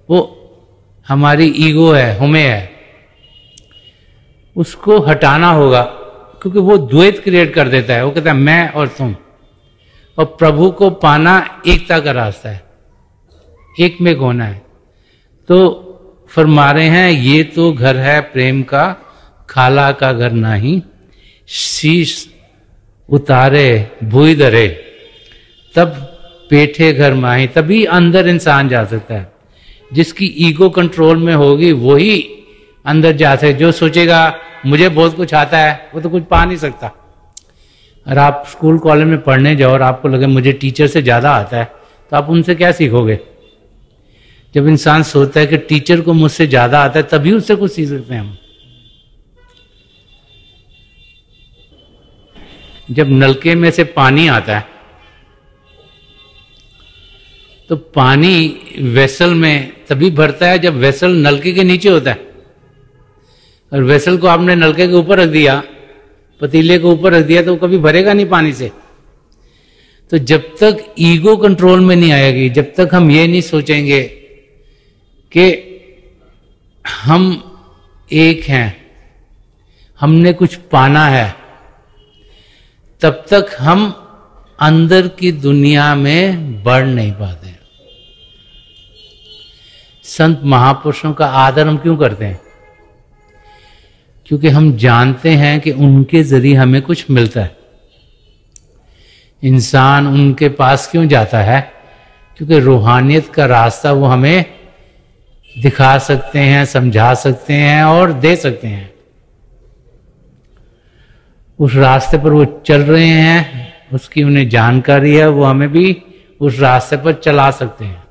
वो हमारी ईगो है, हुमे है, उसको हटाना होगा, क्योंकि वो द्वैत क्रिएट कर देता है। वो कहता है मैं और तुम। और प्रभु को पाना एकता का रास्ता है, एक में होना है। तो फरमा रहे हैं ये तो घर है प्रेम का, खाला का घर नहीं, शीश उतारे भूई दरे, तब पेठे घर माही। तभी अंदर इंसान जा सकता है। जिसकी ईगो कंट्रोल में होगी वही अंदर जा सकता है। जो सोचेगा मुझे बहुत कुछ आता है वो तो कुछ पा नहीं सकता। और आप स्कूल कॉलेज में पढ़ने जाओ और आपको लगे मुझे टीचर से ज़्यादा आता है, तो आप उनसे क्या सीखोगे? जब इंसान सोचता है कि टीचर को मुझसे ज़्यादा आता है तभी उससे कुछ सीख सकते हैं हम। जब नलके में से पानी आता है तो पानी वेसल में तभी भरता है जब वेसल नलके के नीचे होता है। और वेसल को आपने नलके के ऊपर रख दिया, पतीले के ऊपर रख दिया, तो वो कभी भरेगा नहीं पानी से। तो जब तक ईगो कंट्रोल में नहीं आएगी, जब तक हम ये नहीं सोचेंगे कि हम एक हैं, हमने कुछ पाना है, तब तक हम अंदर की दुनिया में बढ़ नहीं पाते। संत महापुरुषों का आदर हम क्यों करते हैं? क्योंकि हम जानते हैं कि उनके जरिए हमें कुछ मिलता है। इंसान उनके पास क्यों जाता है? क्योंकि रूहानियत का रास्ता वो हमें दिखा सकते हैं, समझा सकते हैं और दे सकते हैं। उस रास्ते पर वो चल रहे हैं, उसकी उन्हें जानकारी है, वो हमें भी उस रास्ते पर चला सकते हैं।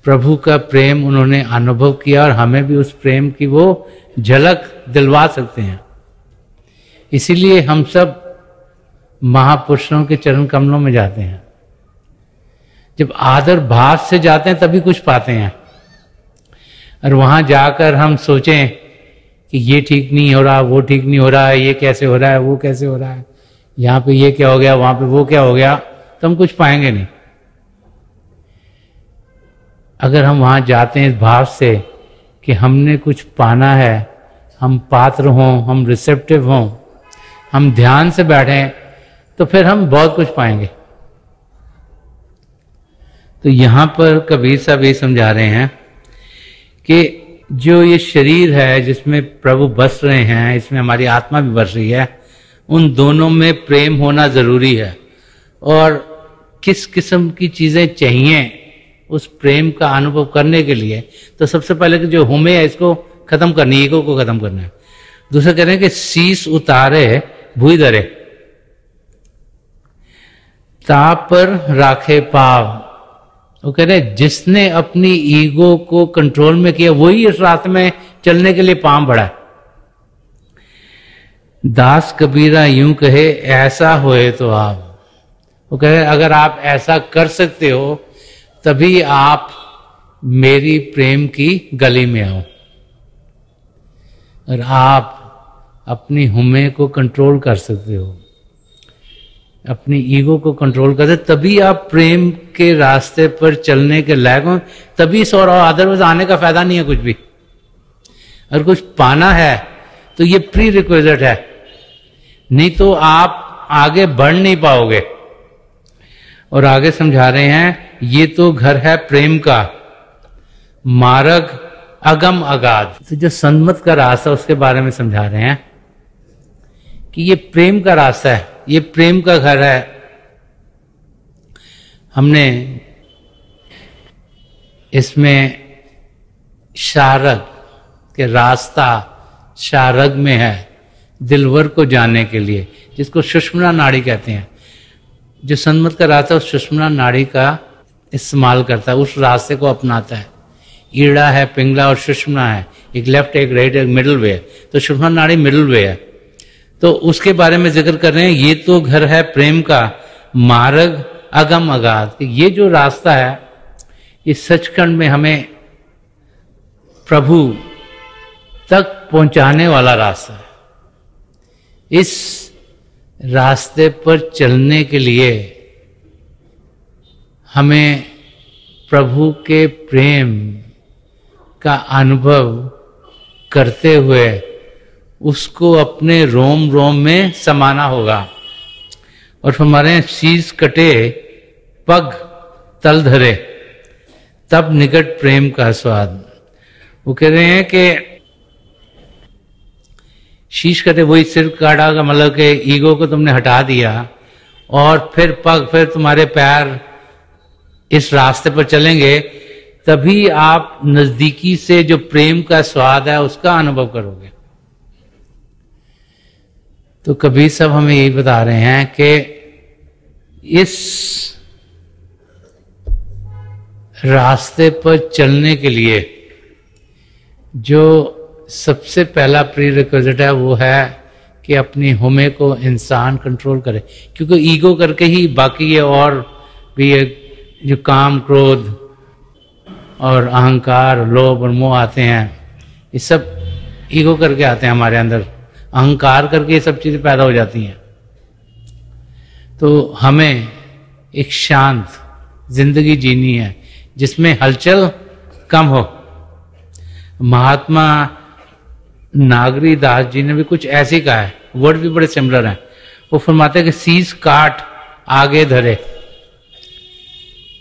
प्रभु का प्रेम उन्होंने अनुभव किया और हमें भी उस प्रेम की वो झलक दिलवा सकते हैं। इसीलिए हम सब महापुरुषों के चरण कमलों में जाते हैं। जब आदर भाव से जाते हैं तभी कुछ पाते हैं। और वहां जाकर हम सोचें कि ये ठीक नहीं हो रहा, वो ठीक नहीं हो रहा है, ये कैसे हो रहा है, वो कैसे हो रहा है, यहाँ पे ये क्या हो गया, वहां पे वो क्या हो गया, तो हम कुछ पाएंगे नहीं। अगर हम वहां जाते हैं इस भाव से कि हमने कुछ पाना है, हम पात्र हों, हम रिसेप्टिव हों, हम ध्यान से बैठें, तो फिर हम बहुत कुछ पाएंगे। तो यहां पर कबीर साहब ये समझा रहे हैं कि जो ये शरीर है जिसमें प्रभु बस रहे हैं, इसमें हमारी आत्मा भी बस रही है, उन दोनों में प्रेम होना जरूरी है। और किस किस्म की चीजें चाहिए उस प्रेम का अनुभव करने के लिए? तो सबसे पहले कि जो हुमे है इसको खत्म करनी, ईगो को खत्म करना है। दूसरा कह रहे हैं कि शीश उतारे भूई दरे, ताप पर राखे पाव। वो कह रहे हैं जिसने अपनी ईगो को कंट्रोल में किया वही इस रास्ते में चलने के लिए पांव बढ़ा। दास कबीरा यूं कहे ऐसा होए तो आप। वो कह रहे अगर आप ऐसा कर सकते हो तभी आप मेरी प्रेम की गली में आओ। और आप अपनी हुमे को कंट्रोल कर सकते हो, अपनी ईगो को कंट्रोल करते, तभी आप प्रेम के रास्ते पर चलने के लायक हो। तभी सो रहा हो, अदरवाइज आने का फायदा नहीं है कुछ भी। अगर कुछ पाना है तो ये प्री रिक्विजिट है, नहीं तो आप आगे बढ़ नहीं पाओगे। और आगे समझा रहे हैं ये तो घर है प्रेम का, मार्ग अगम अगाध। तो जो संतमत का रास्ता उसके बारे में समझा रहे हैं कि ये प्रेम का रास्ता है, ये प्रेम का घर है। हमने इसमें शारग के रास्ता शारग में है दिलवर को जानने के लिए, जिसको सुषुम्ना नाड़ी कहते हैं। जो संतमत का रास्ता उस सुषुम्ना नाड़ी का इस्तेमाल करता है, उस रास्ते को अपनाता है। ईड़ा है, पिंगला और सुषुम्ना है, एक लेफ्ट एक राइट एक मिडिल वे है। तो सुषुम्ना नाड़ी मिडिल वे है, तो उसके बारे में जिक्र कर रहे हैं। ये तो घर है प्रेम का, मार्ग अगम अगाध। ये जो रास्ता है ये सचखंड में हमें प्रभु तक पहुंचाने वाला रास्ता है। इस रास्ते पर चलने के लिए हमें प्रभु के प्रेम का अनुभव करते हुए उसको अपने रोम रोम में समाना होगा। और हमारे शीश कटे पग तल धरे तब निकट प्रेम का स्वाद। वो कह रहे हैं कि शीश कटे, वही सिर काटा का मतलब कि ईगो को तुमने हटा दिया और फिर पग, फिर तुम्हारे पैर इस रास्ते पर चलेंगे, तभी आप नजदीकी से जो प्रेम का स्वाद है उसका अनुभव करोगे। तो कबीर साहब हमें यही बता रहे हैं कि इस रास्ते पर चलने के लिए जो सबसे पहला प्रीरिक्विजिट है वो है कि अपनी हुमे को इंसान कंट्रोल करे, क्योंकि ईगो करके ही बाकी ये और भी ये जो काम, क्रोध और अहंकार, लोभ और मोह आते हैं, ये सब ईगो करके आते हैं हमारे अंदर। अहंकार करके ये सब चीजें पैदा हो जाती हैं। तो हमें एक शांत जिंदगी जीनी है जिसमें हलचल कम हो। महात्मा नागरी दास जी ने भी कुछ ऐसे कहा है, वर्ड भी बड़े सिमिलर हैं। वो फरमाते हैं कि शीश काट आगे धरे,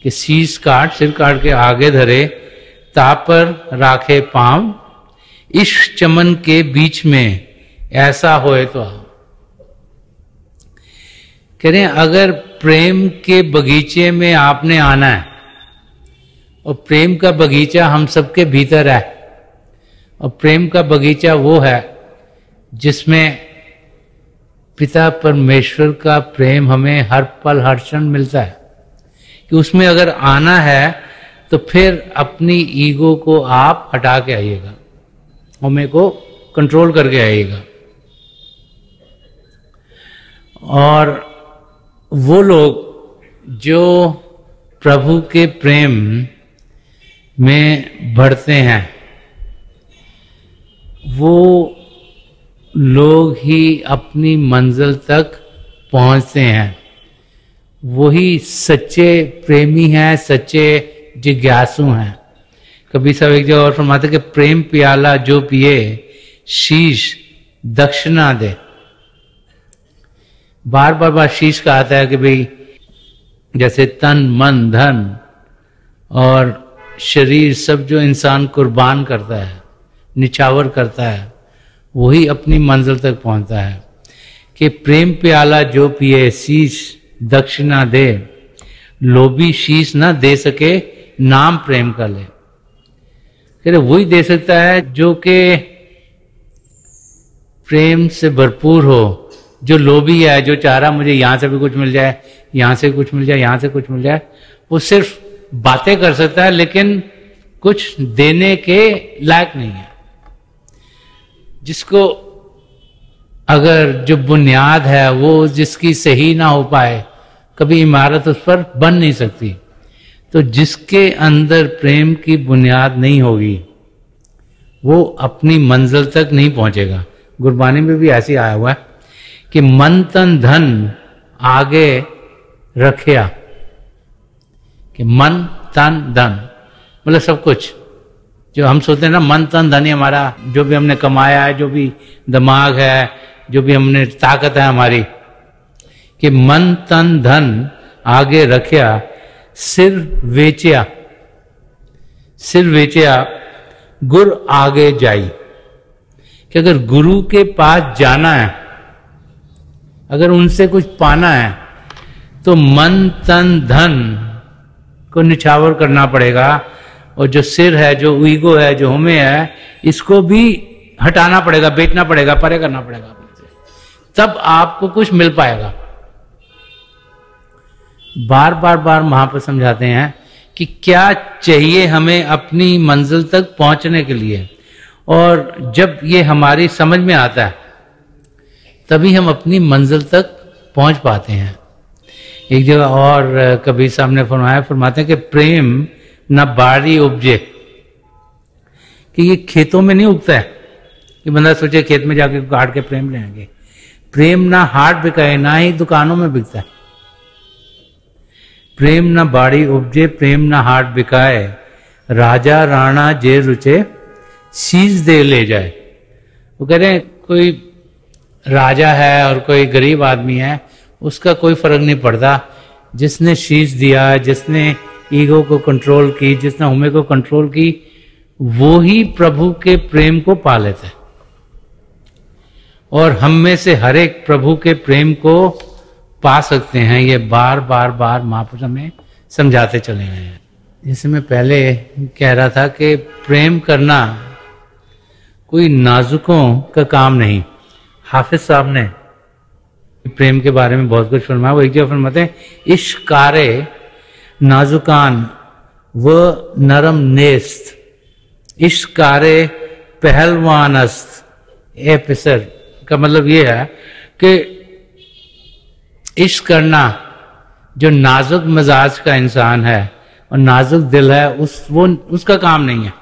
कि शीश काट, सिर काट के आगे धरे, तापर राखे पांव, इश्क चमन के बीच में ऐसा होए तो आओ। कह रहे हैं अगर प्रेम के बगीचे में आपने आना है, और प्रेम का बगीचा हम सबके भीतर है, और प्रेम का बगीचा वो है जिसमें पिता परमेश्वर का प्रेम हमें हर पल हर क्षण मिलता है, कि उसमें अगर आना है तो फिर अपनी ईगो को आप हटा के आइएगा, हमें को कंट्रोल करके आइएगा। और वो लोग जो प्रभु के प्रेम में बढ़ते हैं वो लोग ही अपनी मंजिल तक पहुंचते हैं। वही सच्चे प्रेमी हैं, सच्चे जिज्ञासु हैं। कभी सब एक जगह और फरमाते कि प्रेम प्याला जो पिए शीश दक्षिणा दे। बार बार शीश का आता है कि भाई जैसे तन मन धन और शरीर सब जो इंसान कुर्बान करता है, निछावर करता है, वही अपनी मंजिल तक पहुंचता है। कि प्रेम प्याला जो पिए शीश दक्षिणा दे, लोभी शीश ना दे सके नाम प्रेम का ले। कह वही दे सकता है जो कि प्रेम से भरपूर हो। जो लोभी है, जो चाह रहा मुझे यहां से भी कुछ मिल जाए, यहां से कुछ मिल जाए, यहां से कुछ मिल जाए, वो सिर्फ बातें कर सकता है लेकिन कुछ देने के लायक नहीं है। जिसको अगर जो बुनियाद है वो जिसकी सही ना हो पाए, कभी इमारत उस पर बन नहीं सकती। तो जिसके अंदर प्रेम की बुनियाद नहीं होगी वो अपनी मंजिल तक नहीं पहुंचेगा। गुरबानी में भी ऐसे आया हुआ है कि मन तन धन आगे रखिया, कि मन तन धन मतलब सब कुछ जो हम सोचते हैं ना, मन तन धन ही हमारा, जो भी हमने कमाया है, जो भी दिमाग है, जो भी हमने ताकत है हमारी, कि मन तन धन आगे रखिया सिर वेचिया, सिर वेचिया गुर आगे जाई। कि अगर गुरु के पास जाना है, अगर उनसे कुछ पाना है तो मन तन धन को निछावर करना पड़ेगा। और जो सिर है, जो ईगो है, जो हमें है, इसको भी हटाना पड़ेगा, बेचना पड़ेगा, परे करना पड़ेगा अपने से, तब आपको कुछ मिल पाएगा। बार बार महापुरुष समझाते हैं कि क्या चाहिए हमें अपनी मंजिल तक पहुंचने के लिए। और जब ये हमारी समझ में आता है तभी हम अपनी मंजिल तक पहुंच पाते हैं। एक जगह और कबीर साहब ने फरमाते हैं कि प्रेम न बाड़ी उपजे, कि ये खेतों में नहीं उगता है कि बंदा सोचे खेत में जाके काट के प्रेम लेंगे। प्रेम ना हाट बिकाए, ना ही दुकानों में बिकता है। प्रेम न बाड़ी उपजे प्रेम न हाट बिकाए, राजा राणा जे रुचे शीश दे ले जाए। वो कह रहे हैं कोई राजा है और कोई गरीब आदमी है, उसका कोई फर्क नहीं पड़ता। जिसने शीश दिया, जिसने ईगो को कंट्रोल की, जिसने हुमे को कंट्रोल की, वो ही प्रभु के प्रेम को पा लेता है। और हम में से हर एक प्रभु के प्रेम को पा सकते हैं। ये बार बार बार महापुरुष हमें समझाते चले गए हैं। जैसे मैं पहले कह रहा था कि प्रेम करना कोई नाजुकों का काम नहीं। हाफिज साहब ने प्रेम के बारे में बहुत कुछ फरमाया। वो एक जगह फरमाते हैं, इश्कारे नाजुकान व नरम नेस्त, इश्कारे पहलवानस्त ए पिसर। का मतलब ये है कि इश्क करना जो नाजुक मिजाज का इंसान है और नाजुक दिल है, उसका काम नहीं है।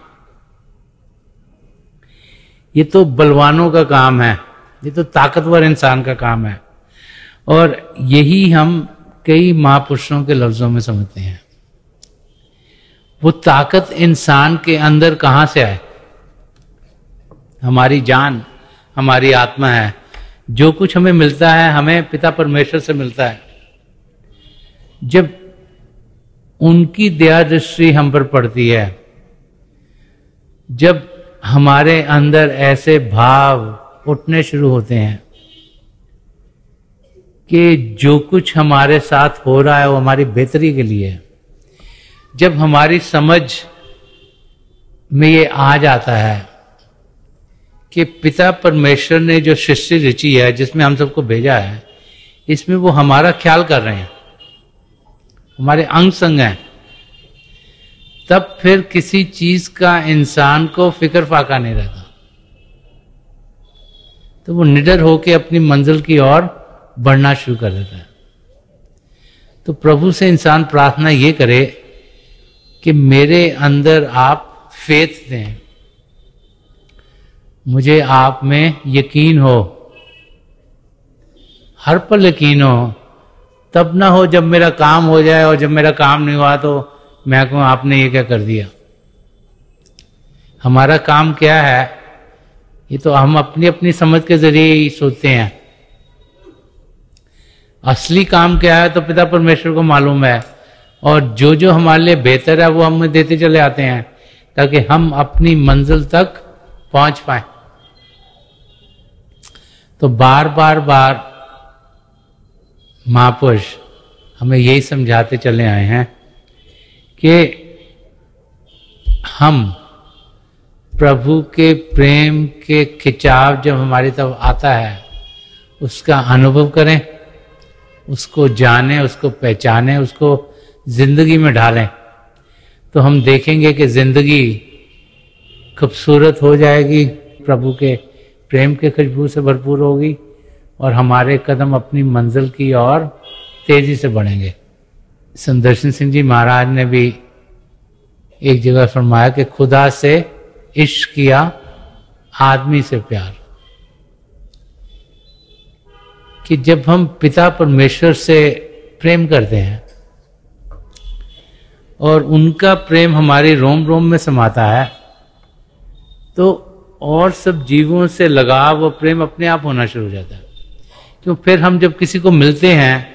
ये तो बलवानों का काम है, ये तो ताकतवर इंसान का काम है। और यही हम कई महापुरुषों के लफ्जों में समझते हैं। वो ताकत इंसान के अंदर कहां से आए? हमारी जान, हमारी आत्मा है। जो कुछ हमें मिलता है, हमें पिता परमेश्वर से मिलता है। जब उनकी दया दृष्टि हम पर पड़ती है, जब हमारे अंदर ऐसे भाव उठने शुरू होते हैं कि जो कुछ हमारे साथ हो रहा है वो हमारी बेहतरी के लिए है, जब हमारी समझ में ये आ जाता है कि पिता परमेश्वर ने जो सृष्टि रची है, जिसमें हम सबको भेजा है, इसमें वो हमारा ख्याल कर रहे हैं, हमारे अंग संग हैं, तब फिर किसी चीज का इंसान को फिक्र फाका नहीं रहता। तो वो निडर होकर अपनी मंजिल की ओर बढ़ना शुरू कर देता है। तो प्रभु से इंसान प्रार्थना ये करे कि मेरे अंदर आप फेथ दें, मुझे आप में यकीन हो, हर पल यकीन हो। तब ना हो जब मेरा काम हो जाए और जब मेरा काम नहीं हुआ तो मैं कहूं आपने ये क्या कर दिया। हमारा काम क्या है, ये तो हम अपनी अपनी समझ के जरिए ही सोचते हैं। असली काम क्या है तो पिता परमेश्वर को मालूम है, और जो जो हमारे लिए बेहतर है वो हमें देते चले आते हैं ताकि हम अपनी मंजिल तक पहुंच पाए। तो बार बार बार महापुरुष हमें यही समझाते चले आए हैं कि हम प्रभु के प्रेम के खिंचाव जब हमारी तरफ आता है उसका अनुभव करें, उसको जानें, उसको पहचानें, उसको जिंदगी में ढालें। तो हम देखेंगे कि जिंदगी खूबसूरत हो जाएगी, प्रभु के प्रेम के खुशबू से भरपूर होगी और हमारे कदम अपनी मंजिल की ओर तेजी से बढ़ेंगे। संदर्शन सिंह जी महाराज ने भी एक जगह फरमाया कि खुदा से इश्क किया, आदमी से प्यार। कि जब हम पिता परमेश्वर से प्रेम करते हैं और उनका प्रेम हमारी रोम रोम में समाता है, तो और सब जीवों से लगाव और प्रेम अपने आप होना शुरू हो जाता है। क्यों? फिर हम जब किसी को मिलते हैं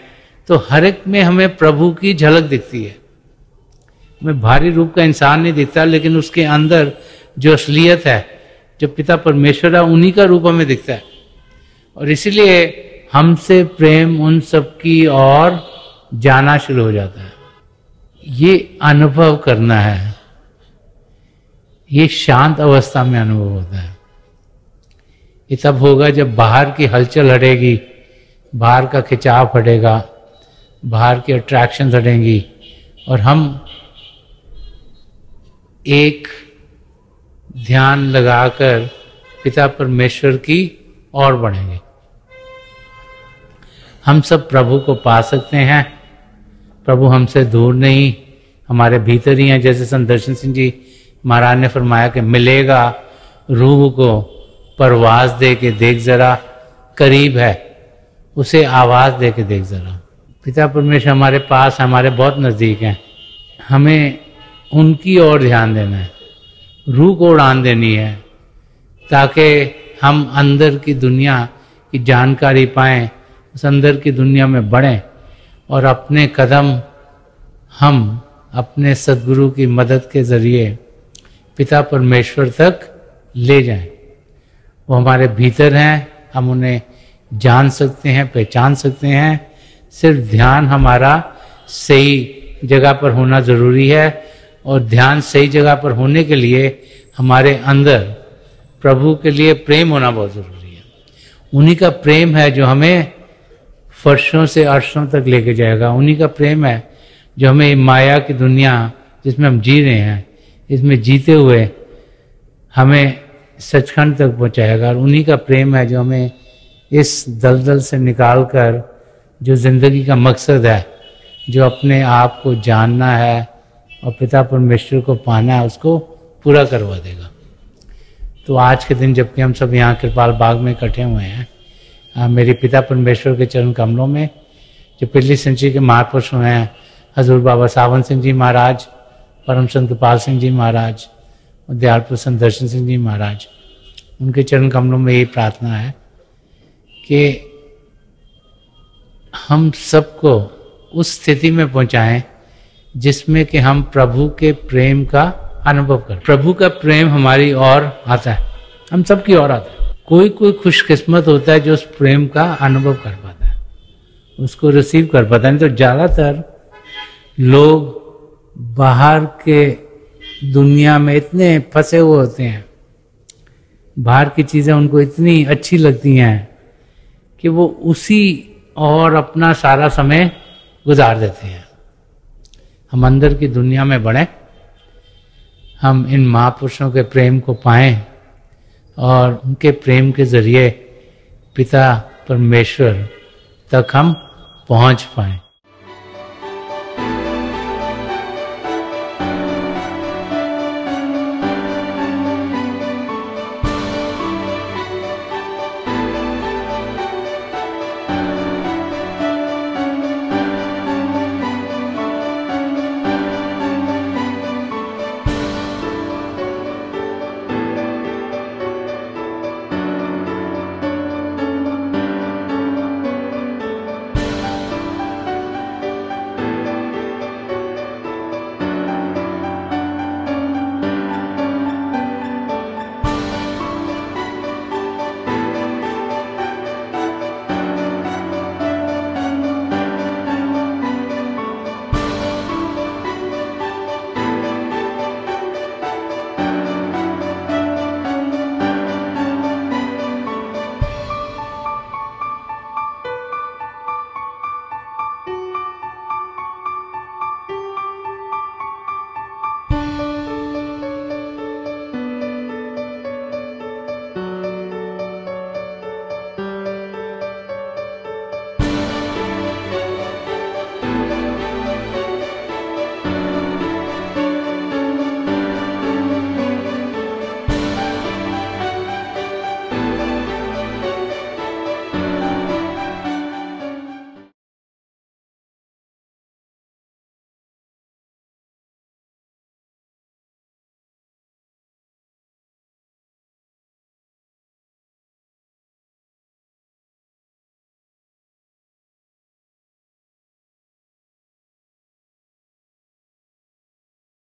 तो हर एक में हमें प्रभु की झलक दिखती है। हमें भारी रूप का इंसान नहीं दिखता, लेकिन उसके अंदर जो असलियत है, जो पिता परमेश्वर है, उन्हीं का रूप हमें दिखता है। और इसीलिए हमसे प्रेम उन सब की ओर जाना शुरू हो जाता है। ये अनुभव करना है, ये शांत अवस्था में अनुभव होता है। ये तब होगा जब बाहर की हलचल हटेगी, बाहर का खिंचाव हटेगा, बाहर की अट्रैक्शन हटेंगी और हम एक ध्यान लगाकर पिता परमेश्वर की ओर बढ़ेंगे। हम सब प्रभु को पा सकते हैं। प्रभु हमसे दूर नहीं, हमारे भीतर ही हैं। जैसे संदर्शन सिंह जी महाराज ने फरमाया कि मिलेगा रूह को परवाज दे के देख जरा, करीब है उसे आवाज दे के देख जरा। पिता परमेश्वर हमारे पास, हमारे बहुत नज़दीक हैं। हमें उनकी ओर ध्यान देना है, रूह को उड़ान देनी है, ताकि हम अंदर की दुनिया की जानकारी पाएं, उस अंदर की दुनिया में बढ़ें और अपने कदम हम अपने सद्गुरु की मदद के ज़रिए पिता परमेश्वर तक ले जाएं। वो हमारे भीतर हैं, हम उन्हें जान सकते हैं, पहचान सकते हैं। सिर्फ ध्यान हमारा सही जगह पर होना ज़रूरी है, और ध्यान सही जगह पर होने के लिए हमारे अंदर प्रभु के लिए प्रेम होना बहुत ज़रूरी है। उन्हीं का प्रेम है जो हमें फर्शों से अर्शों तक लेके जाएगा। उन्हीं का प्रेम है जो हमें माया की दुनिया जिसमें हम जी रहे हैं, इसमें जीते हुए हमें सचखंड तक पहुंचाएगा। और उन्हीं का प्रेम है जो हमें इस दलदल से निकाल कर जो ज़िंदगी का मकसद है, जो अपने आप को जानना है और पिता परमेश्वर को पाना है, उसको पूरा करवा देगा। तो आज के दिन जबकि हम सब यहाँ कृपाल बाग में इकट्ठे हुए हैं, मेरे पिता परमेश्वर के चरण कमलों में जो पिछली सेंचुरी के महापुरुष हुए हैं, हजूर बाबा सावन सिंह जी महाराज, परम संत कृपाल सिंह जी महाराज और दयाल प्रसन्न दर्शन सिंह जी महाराज, उनके चरण कमलों में यही प्रार्थना है कि हम सबको उस स्थिति में पहुंचाएं जिसमें कि हम प्रभु के प्रेम का अनुभव करें। प्रभु का प्रेम हमारी ओर आता है, हम सबकी ओर आता है। कोई कोई खुशकिस्मत होता है जो उस प्रेम का अनुभव कर पाता है, उसको रिसीव कर पाता है। नहीं तो ज़्यादातर लोग बाहर के दुनिया में इतने फंसे हुए होते हैं, बाहर की चीज़ें उनको इतनी अच्छी लगती हैं कि वो उसी और अपना सारा समय गुजार देते हैं। हम अंदर की दुनिया में बढ़ें, हम इन महापुरुषों के प्रेम को पाएं और उनके प्रेम के ज़रिए पिता परमेश्वर तक हम पहुंच पाएं।